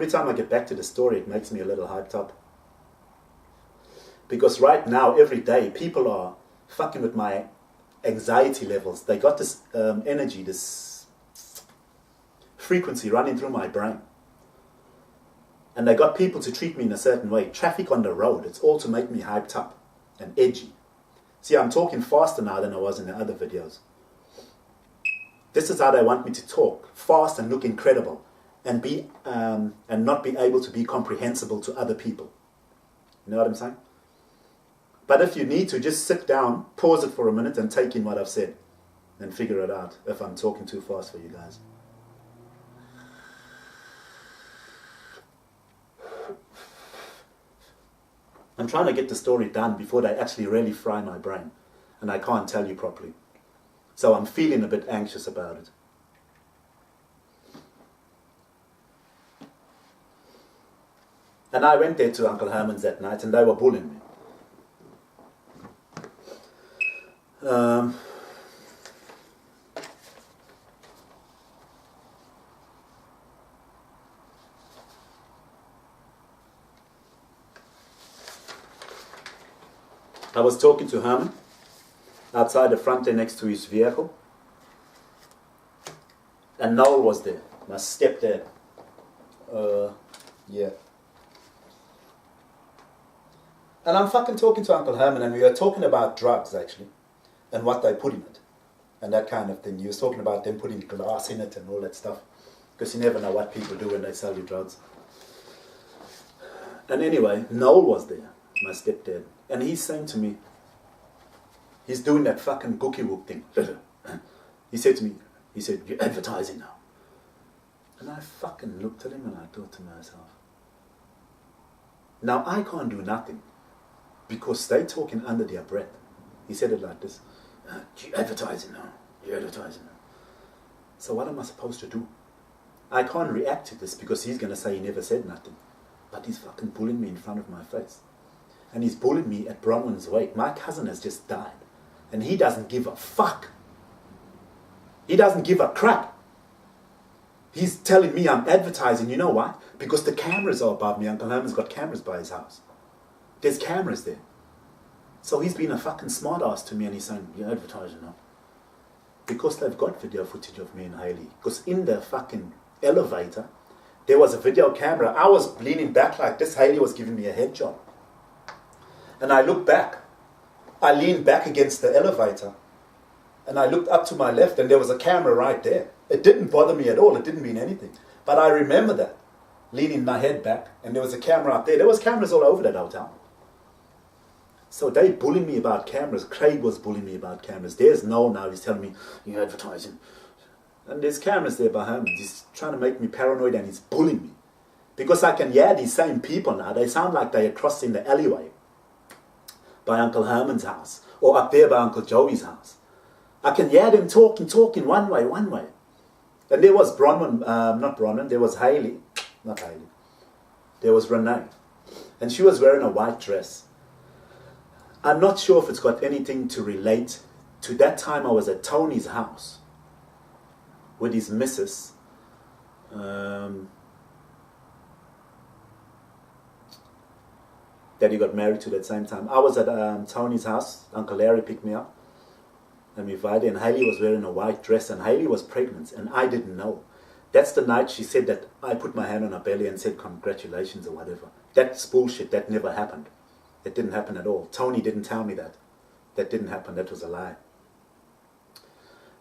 every time I get back to the story, it makes me a little hyped up. Because right now, every day, people are fucking with my anxiety levels. They got this energy, this frequency running through my brain. And they got people to treat me in a certain way. Traffic on the road, it's all to make me hyped up and edgy. See, I'm talking faster now than I was in the other videos. This is how they want me to talk, fast and look incredible, and be and not be able to be comprehensible to other people. You know what I'm saying? But if you need to, just sit down, pause it for a minute and take in what I've said and figure it out if I'm talking too fast for you guys. I'm trying to get the story done before they actually really fry my brain, and I can't tell you properly. So I'm feeling a bit anxious about it. And I went there to Uncle Herman's that night and they were bullying me. I was talking to Herman outside the front there next to his vehicle, and Noel was there, my stepdad. Yeah. And I'm fucking talking to Uncle Herman, and we were talking about drugs actually, and what they put in it, and that kind of thing. He was talking about them putting glass in it and all that stuff, because you never know what people do when they sell you drugs. And anyway, Noel was there, my stepdad, and he's saying to me, he's doing that fucking cookie whoop thing. He said to me, he said, "You're advertising now." And I fucking looked at him and I thought to myself, now I can't do nothing because they're talking under their breath. He said it like this, "You're advertising now, you're advertising now." So what am I supposed to do? I can't react to this because he's going to say he never said nothing. But he's fucking bullying me in front of my face. And he's bullied me at Bronwyn's wake. My cousin has just died. And he doesn't give a fuck. He doesn't give a crap. He's telling me I'm advertising. You know why? Because the cameras are above me. Uncle Herman's got cameras by his house. There's cameras there. So he's been a fucking smart ass to me and he's saying, "You're advertising now." Because they've got video footage of me and Haley. Because in the fucking elevator, there was a video camera. I was leaning back like this. Haley was giving me a head job. And I looked back. I leaned back against the elevator. And I looked up to my left and there was a camera right there. It didn't bother me at all. It didn't mean anything. But I remember that. Leaning my head back. And there was a camera up there. There was cameras all over that hotel. So they bullied me about cameras. Craig was bullying me about cameras. There's Noel now. He's telling me, "You're advertising." And there's cameras there by him. He's trying to make me paranoid and he's bullying me. Because I can hear these same people now. They sound like they're crossing the alleyway by Uncle Herman's house, or up there by Uncle Joey's house. I can hear them talking one way. And there was there was Haley, not Haley, there was Renee, and she was wearing a white dress. I'm not sure if it's got anything to relate to that time I was at Tony's house with his missus. That he got married to that same time. I was at Tony's house. Uncle Larry picked me up. And we invited, and Haley was wearing a white dress, and Haley was pregnant, and I didn't know. That's the night she said that I put my hand on her belly and said congratulations or whatever. That's bullshit. That never happened. It didn't happen at all. Tony didn't tell me that. That didn't happen. That was a lie.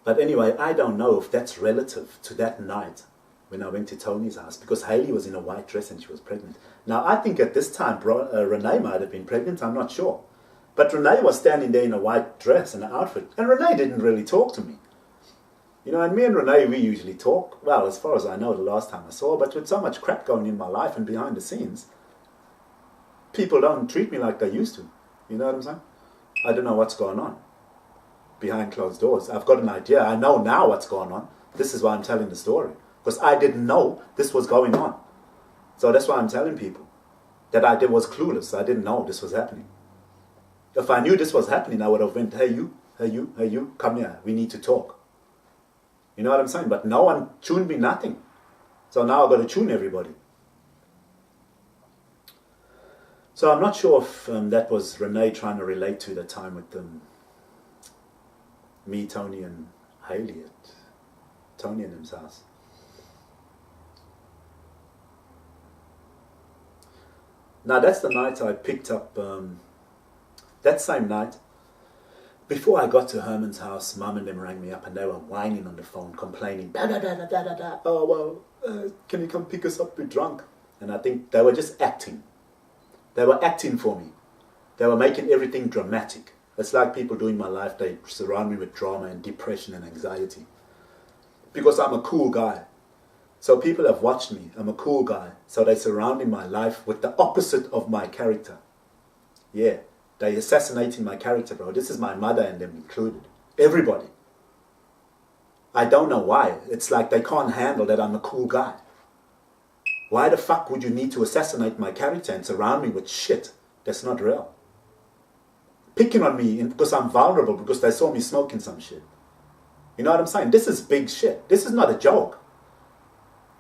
But anyway, I don't know if that's relative to that night when I went to Tony's house, because Haley was in a white dress and she was pregnant. Now, I think at this time, Renee might have been pregnant, I'm not sure. But Renee was standing there in a white dress and an outfit, and Renee didn't really talk to me. You know, and me and Renee, we usually talk, well, as far as I know, the last time I saw her, but with so much crap going in my life and behind the scenes, people don't treat me like they used to. You know what I'm saying? I don't know what's going on behind closed doors. I've got an idea. I know now what's going on. This is why I'm telling the story. Because I didn't know this was going on. So that's why I'm telling people that I was clueless. I didn't know this was happening. If I knew this was happening, I would have went, hey you, come here. We need to talk. You know what I'm saying? But no one tuned me nothing. So now I've got to tune everybody. So I'm not sure if that was Renee trying to relate to the time with me, Tony, and Haley at Tony and him's house. Now that's the night I picked up, that same night, before I got to Hermans House, Mum and them rang me up and they were whining on the phone, complaining, da, da, da, da, da, da. Oh, well, can you come pick us up, we're drunk. And I think they were just acting. They were acting for me. They were making everything dramatic. It's like people do in my life, they surround me with drama and depression and anxiety. Because I'm a cool guy. So people have watched me, I'm a cool guy. So they surrounding my life with the opposite of my character. Yeah, they assassinating my character, bro. This is my mother and them included. Everybody. I don't know why. It's like they can't handle that I'm a cool guy. Why the fuck would you need to assassinate my character and surround me with shit that's not real? Picking on me because I'm vulnerable, because they saw me smoking some shit. You know what I'm saying? This is big shit. This is not a joke.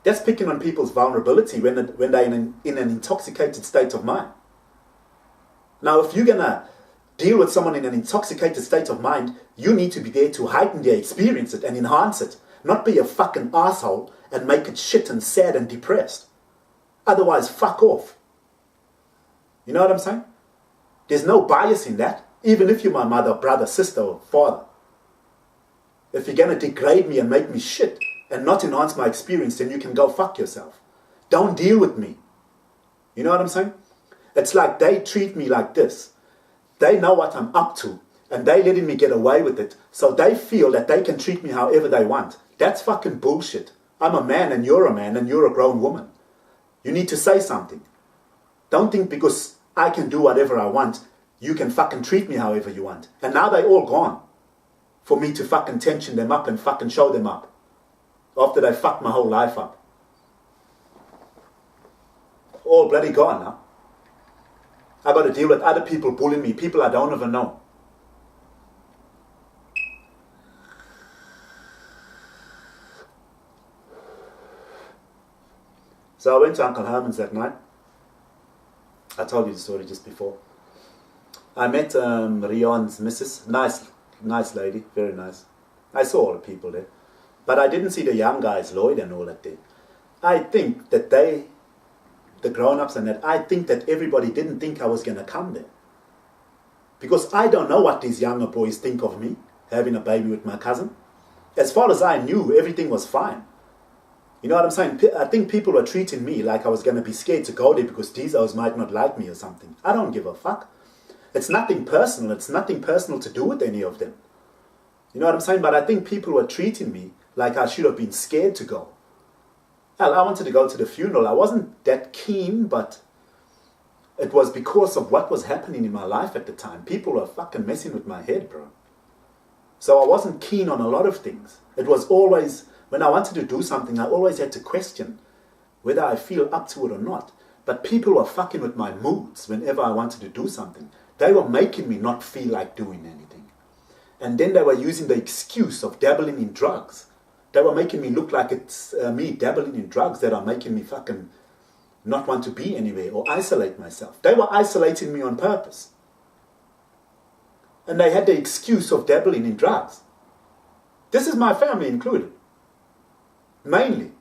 That's picking on people's vulnerability when they're in an intoxicated state of mind. Now, if you're going to deal with someone in an intoxicated state of mind, you need to be there to heighten their experience it and enhance it. Not be a fucking asshole and make it shit and sad and depressed. Otherwise, fuck off. You know what I'm saying? There's no bias in that, even if you're my mother, brother, sister, or father. If you're going to degrade me and make me shit and not enhance my experience, then you can go fuck yourself. Don't deal with me. You know what I'm saying? It's like they treat me like this. They know what I'm up to, and they letting me get away with it, so they feel that they can treat me however they want. That's fucking bullshit. I'm a man and you're a grown woman. You need to say something. Don't think because I can do whatever I want, you can fucking treat me however you want. And now they all gone for me to fucking tension them up and fucking show them up after they fucked my whole life up. All bloody gone now. I got to deal with other people bullying me, people I don't even know. So I went to Uncle Herman's that night. I told you the story just before. I met Rion's missus. Nice lady, very nice. I saw all the people there. But I didn't see the young guys, Lloyd and all that there. I think that the grown-ups and that, I think that everybody didn't think I was going to come there. Because I don't know what these younger boys think of me, having a baby with my cousin. As far as I knew, everything was fine. You know what I'm saying? I think people were treating me like I was going to be scared to go there because these guys might not like me or something. I don't give a fuck. It's nothing personal. It's nothing personal to do with any of them. You know what I'm saying? But I think people were treating me like I should have been scared to go. Hell, I wanted to go to the funeral. I wasn't that keen, but it was because of what was happening in my life at the time. People were fucking messing with my head, bro. So I wasn't keen on a lot of things. It was always, when I wanted to do something, I always had to question whether I feel up to it or not. But people were fucking with my moods whenever I wanted to do something. They were making me not feel like doing anything. And then they were using the excuse of dabbling in drugs. They were making me look like it's me dabbling in drugs that are making me fucking not want to be anywhere or isolate myself. They were isolating me on purpose. And they had the excuse of dabbling in drugs. This is my family included. Mainly.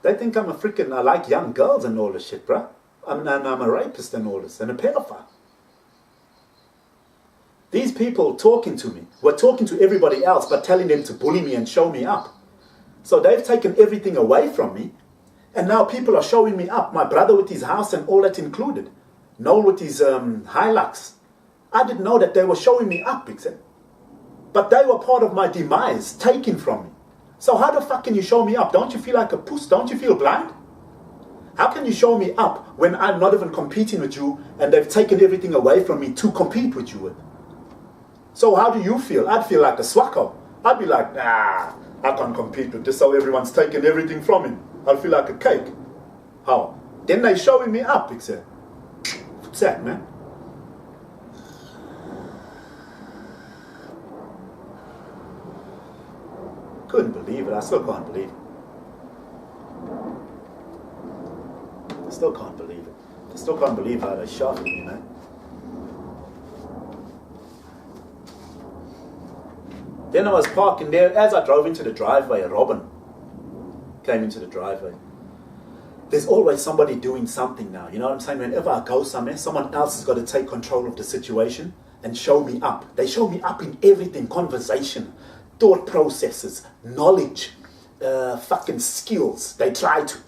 They think I'm a freaking, I like young girls and all this shit, bruh. I'm a rapist and all this, and a pedophile. These people talking to me were talking to everybody else, but telling them to bully me and show me up. So they've taken everything away from me, and now people are showing me up. My brother with his house and all that included. Noel with his Hilux. I didn't know that they were showing me up, except. But they were part of my demise, taken from me. So how the fuck can you show me up? Don't you feel like a puss? Don't you feel blind? How can you show me up when I'm not even competing with you and they've taken everything away from me to compete with you with? So how do you feel? I'd feel like a swacko. I'd be like, nah, I can't compete with this, so everyone's taking everything from him. I'll feel like a cake. How? Then they showing me up, except. What's that, man? Couldn't believe believe it. I still can't believe it. I still can't believe it. I still can't believe how they shot me, man. Then I was parking there. As I drove into the driveway, Robin came into the driveway. There's always somebody doing something now. You know what I'm saying? Whenever I go somewhere, someone else has got to take control of the situation and show me up. They show me up in everything. Conversation, thought processes, knowledge, fucking skills. They try to.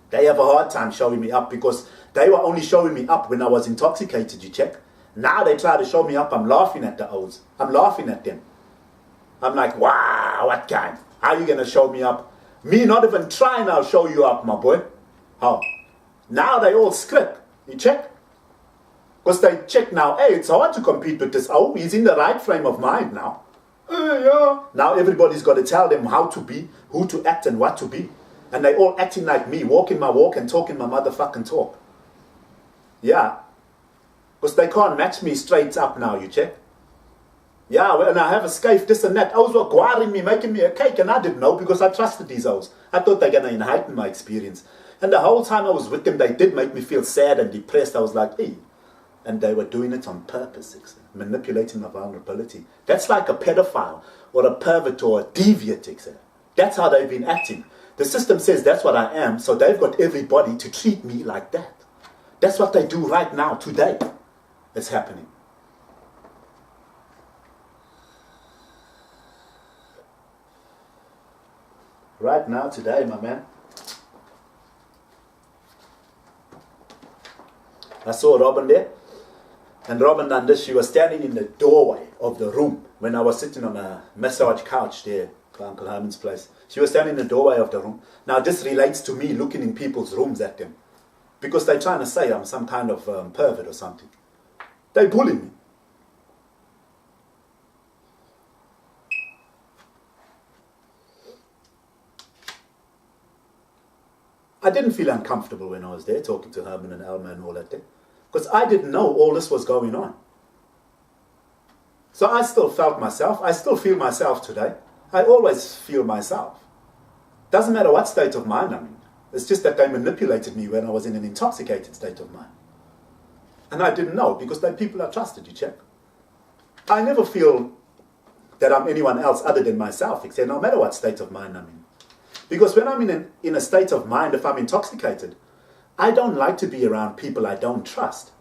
They have a hard time showing me up because they were only showing me up when I was intoxicated, you check. Now they try to show me up. I'm laughing at the O's. I'm laughing at them. I'm like, wow, what kind? How are you going to show me up? Me not even trying, I'll show you up, my boy. How? Now they all script. You check? Because they check now, hey, it's hard to compete with this. Oh, he's in the right frame of mind now. Yeah. Now everybody's got to tell them how to be, who to act and what to be. And they all acting like me, walking my walk and talking my motherfucking talk. Yeah. Because they can't match me straight up now, you check? Yeah, well, and I have a scafe, this and that. Owls were guarding me, making me a cake, and I didn't know because I trusted these owls. I thought they're going to heighten my experience. And the whole time I was with them, they did make me feel sad and depressed. I was like, hey. And they were doing it on purpose, manipulating my vulnerability. That's like a pedophile or a pervert or a deviant. That's how they've been acting. The system says that's what I am, so they've got everybody to treat me like that. That's what they do right now, today. It's happening. Right now, today, my man. I saw Robin there. And Robin done this. She was standing in the doorway of the room when I was sitting on a massage couch there at Uncle Herman's place. She was standing in the doorway of the room. Now, this relates to me looking in people's rooms at them. Because they're trying to say I'm some kind of pervert or something. They bully me. I didn't feel uncomfortable when I was there talking to Herman and Alma and all that thing. Because I didn't know all this was going on. So I still felt myself. I still feel myself today. I always feel myself. Doesn't matter what state of mind I'm in. It's just that they manipulated me when I was in an intoxicated state of mind. And I didn't know because they're people I trusted, you check. I never feel that I'm anyone else other than myself, except no matter what state of mind I'm in. Because when I'm in a state of mind, if I'm intoxicated, I don't like to be around people I don't trust.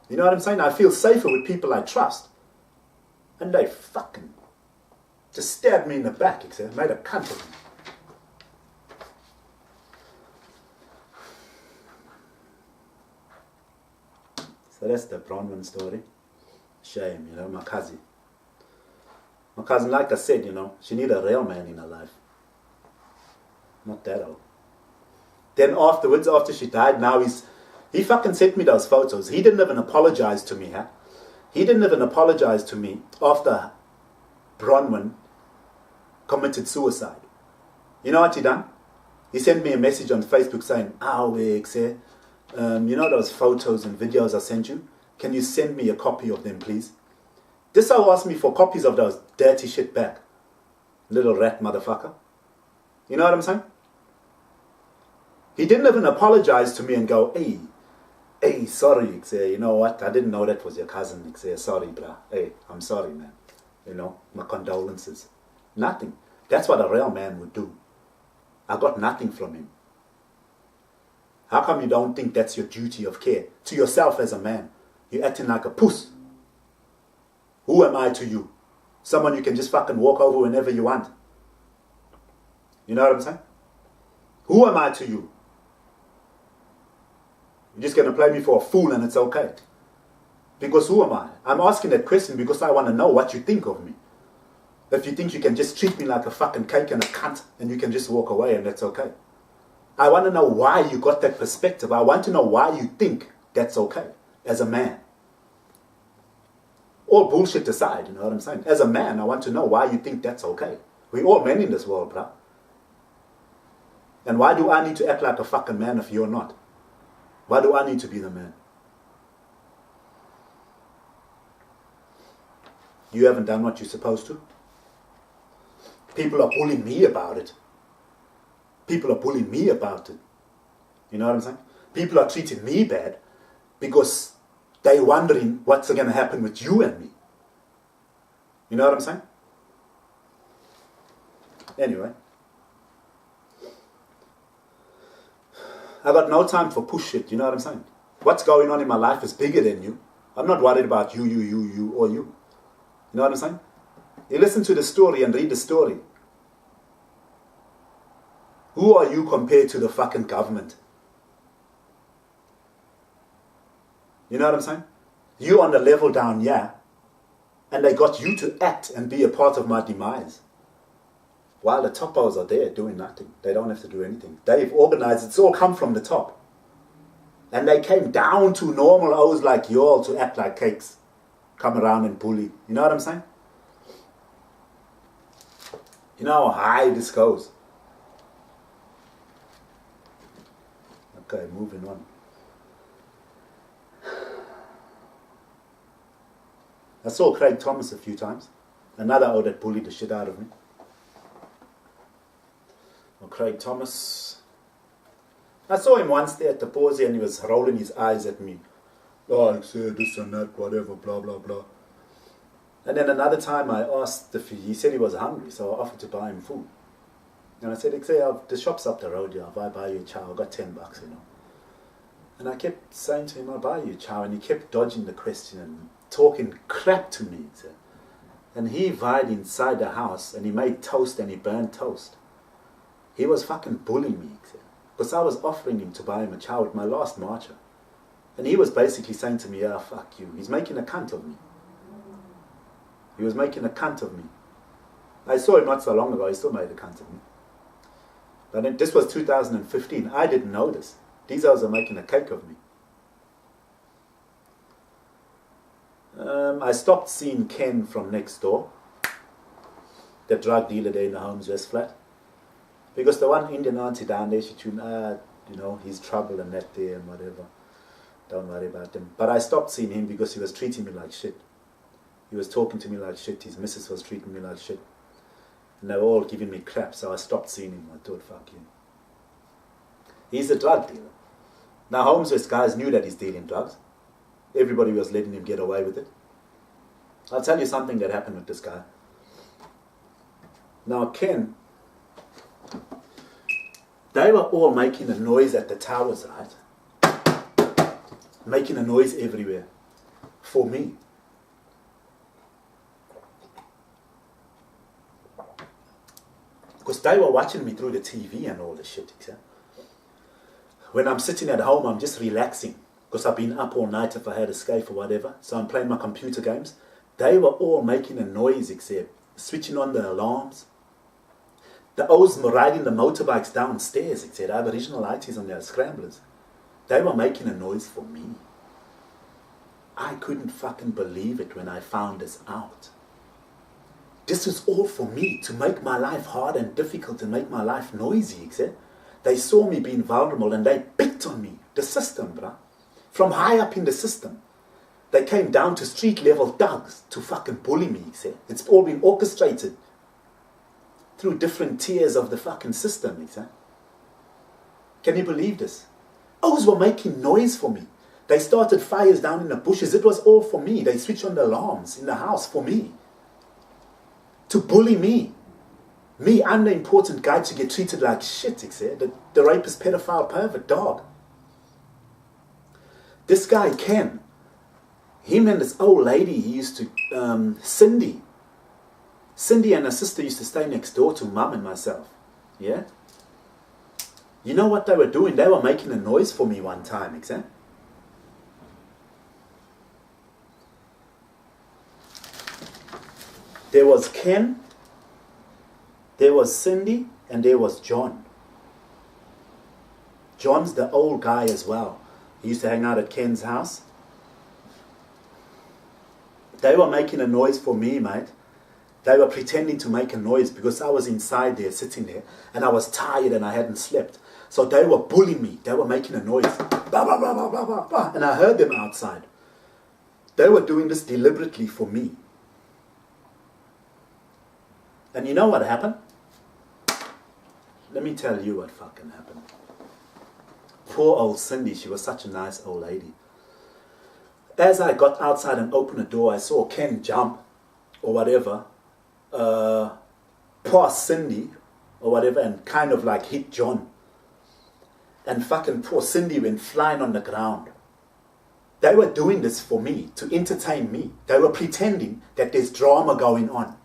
You know what I'm saying? I feel safer with people I trust. And they fucking just stabbed me in the back, except made a cunt of me. So that's the Bronwyn story. Shame, you know, my cousin. My cousin, like I said, you know, she needed a real man in her life. Not that old. Then afterwards, after she died, now he fucking sent me those photos. He didn't even apologize to me, huh? He didn't even apologize to me after Bronwyn committed suicide. You know what he done? He sent me a message on Facebook saying, you know those photos and videos I sent you? Can you send me a copy of them, please? This guy asked me for copies of those dirty shit back. Little rat motherfucker. You know what I'm saying? He didn't even apologize to me and go, hey, sorry, you know what? I didn't know that was your cousin. Sorry, bruh. Hey, I'm sorry, man. You know, my condolences. Nothing. That's what a real man would do. I got nothing from him. How come you don't think that's your duty of care to yourself as a man? You're acting like a puss. Who am I to you? Someone you can just fucking walk over whenever you want. You know what I'm saying? Who am I to you? You're just going to play me for a fool and it's okay. Because who am I? I'm asking that question because I want to know what you think of me. If you think you can just treat me like a fucking cake and a cunt and you can just walk away and that's okay. I want to know why you got that perspective. I want to know why you think that's okay as a man. All bullshit aside, you know what I'm saying? As a man, I want to know why you think that's okay. We're all men in this world, bruh. And why do I need to act like a fucking man if you're not? Why do I need to be the man? You haven't done what you're supposed to. People are bullying me about it. People are bullying me about it. You know what I'm saying? People are treating me bad because they're wondering what's going to happen with you and me. You know what I'm saying? Anyway. I got no time for push shit, you know what I'm saying? What's going on in my life is bigger than you. I'm not worried about you, or you. You know what I'm saying? You listen to the story and read the story. Who are you compared to the fucking government? You know what I'm saying? You on the level down here, and they got you to act and be a part of my demise. While the toppos are there doing nothing. They don't have to do anything. They've organized, it's all come from the top. And they came down to normal O's like you all to act like cakes. Come around and bully. You know what I'm saying? You know how high this goes. Okay, moving on. I saw Craig Thomas a few times. Another O that bullied the shit out of me. Well, Craig Thomas. I saw him once there at the pause and he was rolling his eyes at me. Oh, I said this and that, whatever, blah, blah, blah. And then another time I asked if he said he was hungry, so I offered to buy him food. And I said, the shop's up the road, yeah, if I buy you a chow, I got $10, you know. And I kept saying to him, I'll buy you a chow, and he kept dodging the question and talking crap to me. So. And he vied inside the house, and he made toast and he burned toast. He was fucking bullying me, because I was offering him to buy him a chow with my last marcher. And he was basically saying to me, yeah, fuck you. He's making a cunt of me. He was making a cunt of me. I saw him not so long ago, he still made a cunt of me. But then, this was 2015. I didn't know this. These guys are making a cake of me. I stopped seeing Ken from next door, the drug dealer there in the Hermans West flat. Because the one Indian auntie down there, she tuned, you know, he's trouble and that there and whatever. Don't worry about him. But I stopped seeing him because he was treating me like shit. He was talking to me like shit. His missus was treating me like shit. And they were all giving me crap, so I stopped seeing him. I thought, fuck you. He's a drug dealer. Now, Hermans West guys knew that he's dealing drugs. Everybody was letting him get away with it. I'll tell you something that happened with this guy. Now, Ken, they were all making a noise at the towers, right? Making a noise everywhere. For me. Because they were watching me through the TV and all the shit. When I'm sitting at home, I'm just relaxing. Because I've been up all night if I had escape or whatever. So I'm playing my computer games. They were all making a noise, except switching on the alarms. The O's were riding the motorbikes downstairs, except Aboriginal ITs on their scramblers. They were making a noise for me. I couldn't fucking believe it when I found this out. This was all for me, to make my life hard and difficult and make my life noisy, except they saw me being vulnerable and they picked on me. The system, bruh. From high up in the system. They came down to street level thugs to fucking bully me, except it's all been orchestrated through different tiers of the fucking system, except. Can you believe this? O's were making noise for me. They started fires down in the bushes. It was all for me. They switched on the alarms in the house for me. To bully me. Me, I'm the important guy to get treated like shit, except the rapist, pedophile, pervert, dog. This guy, Ken, him and this old lady, he used to, Cindy. Cindy and her sister used to stay next door to Mum and myself. Yeah? You know what they were doing? They were making a noise for me one time, except. There was Ken, there was Cindy, and there was John. John's the old guy as well. He used to hang out at Ken's house. They were making a noise for me, mate. They were pretending to make a noise because I was inside there, sitting there, and I was tired and I hadn't slept. So they were bullying me. They were making a noise. Blah, blah, blah, blah, blah, blah, blah. And I heard them outside. They were doing this deliberately for me. And you know what happened? let me tell you what fucking happened. Poor old Cindy, she was such a nice old lady. As I got outside and opened the door, I saw Ken jump, or whatever, past Cindy, or whatever, and kind of like hit John. And fucking poor Cindy went flying on the ground. They were doing this for me, to entertain me. They were pretending that there's drama going on.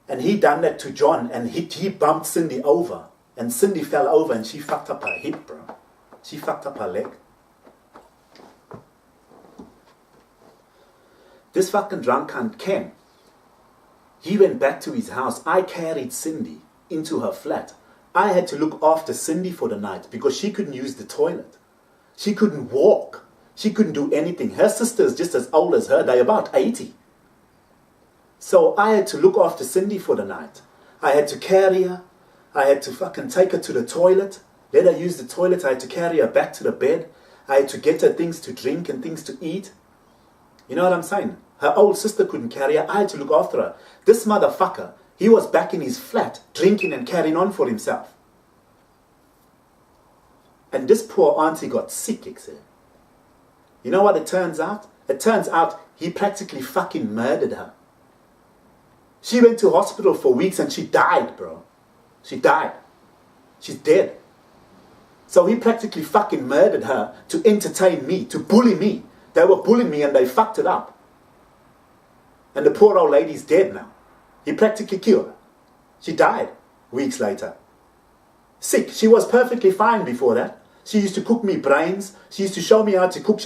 And he done that to John, and he bumped Cindy over. And Cindy fell over and she fucked up her hip, bro. She fucked up her leg. This fucking drunk cunt, Ken, he went back to his house. I carried Cindy into her flat. I had to look after Cindy for the night because she couldn't use the toilet. She couldn't walk. She couldn't do anything. Her sister is just as old as her. They're about 80. So I had to look after Cindy for the night. I had to carry her. I had to fucking take her to the toilet. Let her use the toilet. I had to carry her back to the bed. I had to get her things to drink and things to eat. You know what I'm saying? Her old sister couldn't carry her. I had to look after her. This motherfucker, he was back in his flat drinking and carrying on for himself. And this poor auntie got sick, except. You know what it turns out? It turns out he practically fucking murdered her. She went to hospital for weeks and she died, bro. She died. She's dead. So he practically fucking murdered her to entertain me, to bully me. They were bullying me and they fucked it up. And the poor old lady's dead now. He practically killed her. She died weeks later. Sick. She was perfectly fine before that. She used to cook me brains. She used to show me how to cook.